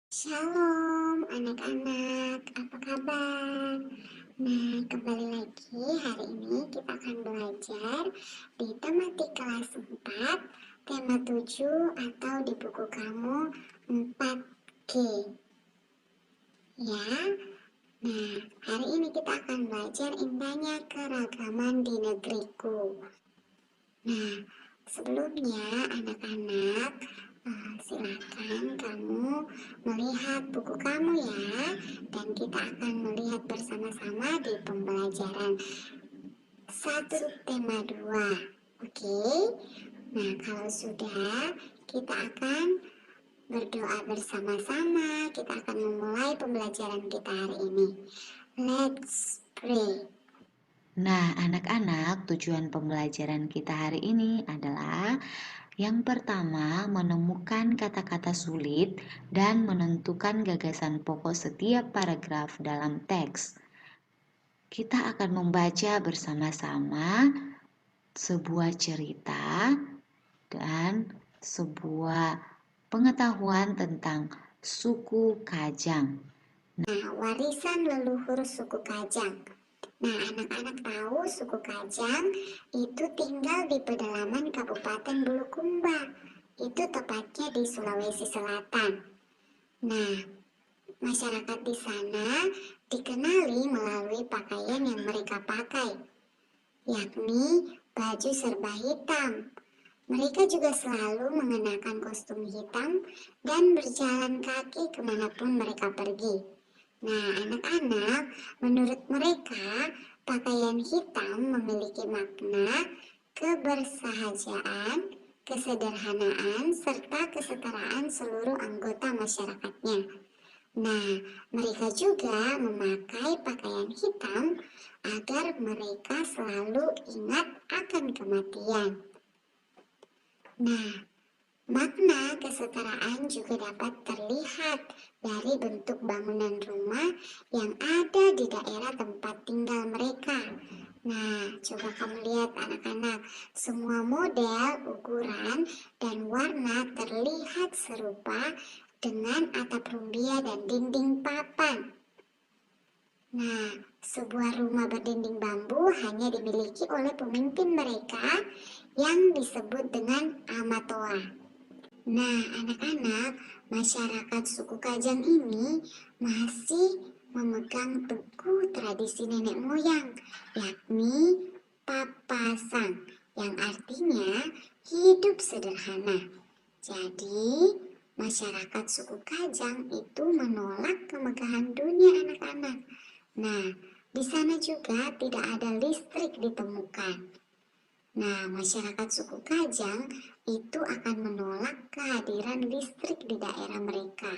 Shalom anak-anak, apa kabar? Nah, kembali lagi hari ini kita akan belajar di tematik kelas 4, tema 7 atau di buku kamu 4G. Ya, nah hari ini kita akan belajar indahnya keragaman di negeriku. Nah, sebelumnya anak-anak, silakan kamu melihat buku kamu ya, dan kita akan melihat bersama-sama di pembelajaran 1 tema 2. Oke? Nah, kalau sudah, kita akan berdoa bersama-sama. Kita akan memulai pembelajaran kita hari ini. Let's pray. Nah, anak-anak, tujuan pembelajaran kita hari ini adalah yang pertama, menemukan kata-kata sulit dan menentukan gagasan pokok setiap paragraf dalam teks. Kita akan membaca bersama-sama sebuah cerita dan sebuah pengetahuan tentang suku Kajang. Nah, warisan leluhur suku Kajang. Nah, anak-anak tahu suku Kajang itu tinggal di pedalaman Kabupaten Bulukumba. Itu tepatnya di Sulawesi Selatan. Nah, masyarakat di sana dikenali melalui pakaian yang mereka pakai, yakni baju serba hitam. Mereka juga selalu mengenakan kostum hitam dan berjalan kaki kemanapun mereka pergi. Nah, anak-anak, menurut mereka, pakaian hitam memiliki makna kebersahajaan, kesederhanaan, serta kesetaraan seluruh anggota masyarakatnya. Nah, mereka juga memakai pakaian hitam agar mereka selalu ingat akan kematian. Nah, makna kesetaraan juga dapat terlihat dari bentuk bangunan rumah yang ada di daerah tempat tinggal mereka. Nah, coba kamu lihat anak-anak, semua model, ukuran, dan warna terlihat serupa dengan atap rumbia dan dinding papan. Nah, sebuah rumah berdinding bambu hanya dimiliki oleh pemimpin mereka yang disebut dengan Amatoa. Nah, anak-anak, masyarakat suku Kajang ini masih memegang teguh tradisi nenek moyang, yakni papasang, yang artinya hidup sederhana. Jadi, masyarakat suku Kajang itu menolak kemegahan dunia anak-anak. Nah, di sana juga tidak ada listrik ditemukan. Nah, masyarakat suku Kajang itu akan menolak kehadiran listrik di daerah mereka.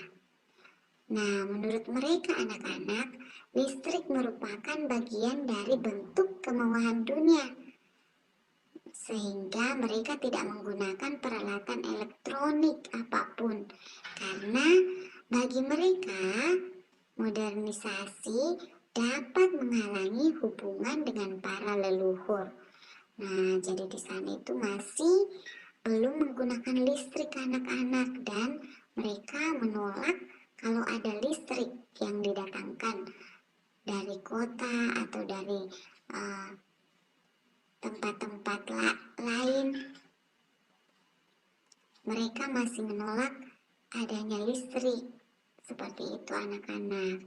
Nah, menurut mereka anak-anak, listrik merupakan bagian dari bentuk kemewahan dunia, sehingga mereka tidak menggunakan peralatan elektronik apapun, karena bagi mereka modernisasi dapat menghalangi hubungan dengan para leluhur. Nah, jadi di sana itu masih belum menggunakan listrik anak-anak dan mereka menolak kalau ada listrik yang didatangkan dari kota atau dari tempat-tempat lain. Mereka masih menolak adanya listrik. Seperti itu anak-anak.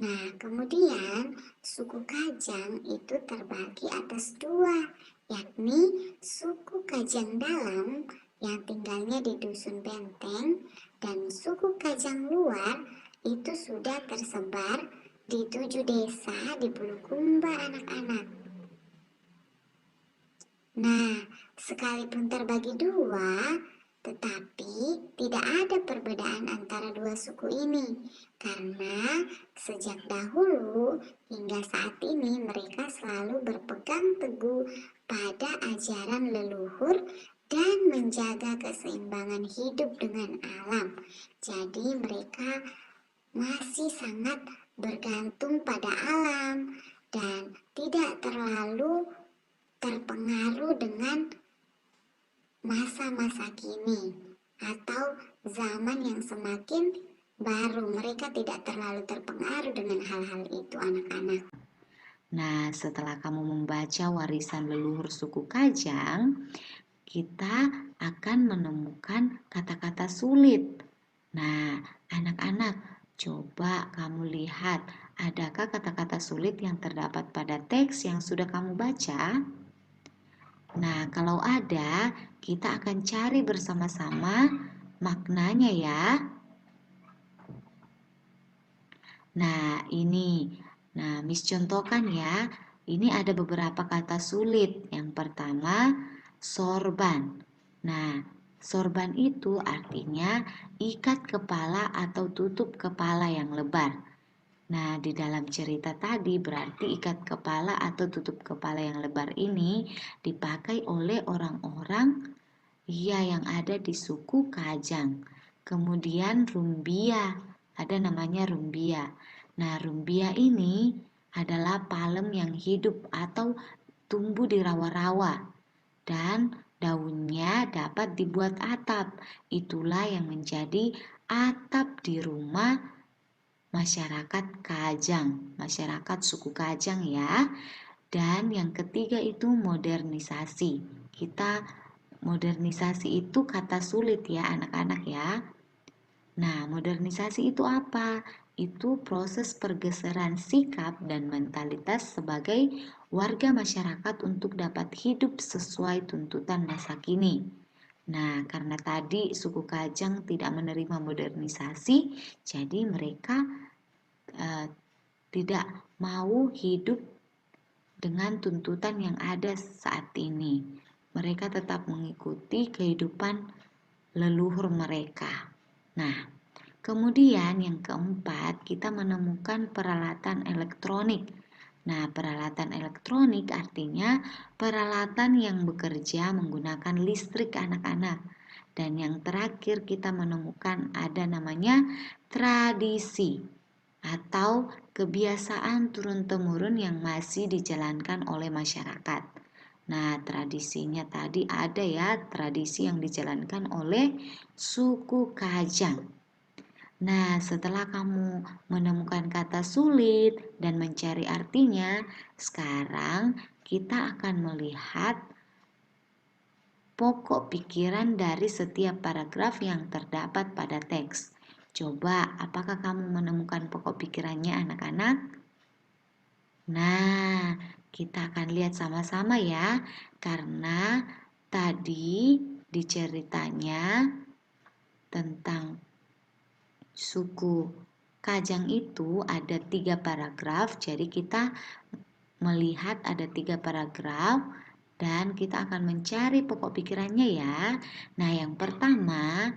Nah, kemudian suku Kajang itu terbagi atas dua, yakni suku Kajang Dalam yang tinggalnya di Dusun Benteng dan suku Kajang Luar itu sudah tersebar di 7 desa di Bulukumba anak-anak. Nah, sekalipun terbagi dua, tetapi tidak ada perbedaan antara dua suku ini, karena sejak dahulu hingga saat ini mereka selalu berpegang teguh pada ajaran leluhur dan menjaga keseimbangan hidup dengan alam. Jadi mereka masih sangat bergantung pada alam dan tidak terlalu terpengaruh dengan masa-masa kini atau zaman yang semakin baru mereka tidak terlalu terpengaruh dengan hal-hal itu anak-anak. Nah, setelah kamu membaca warisan leluhur suku Kajang, kita akan menemukan kata-kata sulit. Nah, anak-anak, coba kamu lihat, adakah kata-kata sulit yang terdapat pada teks yang sudah kamu baca? Nah, kalau ada, kita akan cari bersama-sama maknanya ya. Nah, ini. Nah, Miss contohkan ya. Ini ada beberapa kata sulit. Yang pertama, sorban. Nah, sorban itu artinya ikat kepala atau tutup kepala yang lebar. Nah, di dalam cerita tadi berarti ikat kepala atau tutup kepala yang lebar ini dipakai oleh orang-orang yang ada di suku Kajang. Kemudian rumbia, ada namanya rumbia. Nah, rumbia ini adalah palem yang hidup atau tumbuh di rawa-rawa dan daunnya dapat dibuat atap. Itulah yang menjadi atap di rumah masyarakat Kajang, masyarakat suku Kajang ya. Dan yang ketiga itu modernisasi. Kita modernisasi itu kata sulit ya anak-anak ya. Nah, modernisasi itu apa? Itu proses pergeseran sikap dan mentalitas sebagai warga masyarakat untuk dapat hidup sesuai tuntutan masa kini. Nah, karena tadi suku Kajang tidak menerima modernisasi, jadi mereka tidak mau hidup dengan tuntutan yang ada saat ini. Mereka tetap mengikuti kehidupan leluhur mereka. Nah, kemudian yang keempat, kita menemukan peralatan elektronik. Nah, peralatan elektronik artinya peralatan yang bekerja menggunakan listrik anak-anak. Dan yang terakhir kita menemukan ada namanya tradisi atau kebiasaan turun-temurun yang masih dijalankan oleh masyarakat. Nah, tradisinya tadi ada ya, tradisi yang dijalankan oleh suku Kajang. Nah, setelah kamu menemukan kata sulit dan mencari artinya, sekarang kita akan melihat pokok pikiran dari setiap paragraf yang terdapat pada teks. Coba, apakah kamu menemukan pokok pikirannya anak-anak? Nah, kita akan lihat sama-sama ya, karena tadi di ceritanya tentang suku Kajang itu ada 3 paragraf, jadi kita melihat ada 3 paragraf dan kita akan mencari pokok pikirannya ya. Nah, yang pertama,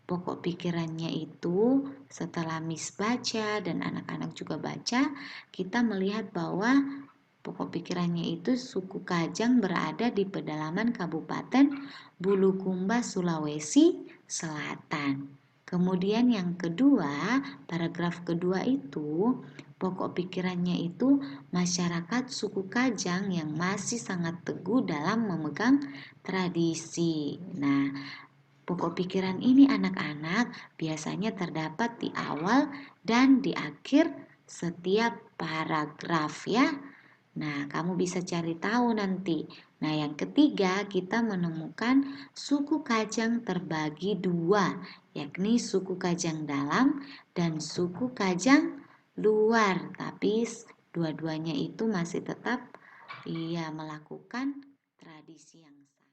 pokok pikirannya itu setelah Miss baca dan anak-anak juga baca, kita melihat bahwa pokok pikirannya itu suku Kajang berada di pedalaman Kabupaten Bulukumba, Sulawesi Selatan. Kemudian yang kedua, paragraf kedua itu, pokok pikirannya itu masyarakat suku Kajang yang masih sangat teguh dalam memegang tradisi. Nah, pokok pikiran ini anak-anak biasanya terdapat di awal dan di akhir setiap paragraf ya. Nah, kamu bisa cari tahu nanti. Nah, yang ketiga kita menemukan suku Kajang terbagi 2, yakni suku Kajang dalam dan suku Kajang luar. Tapi dua-duanya itu masih tetap melakukan tradisi yang sama.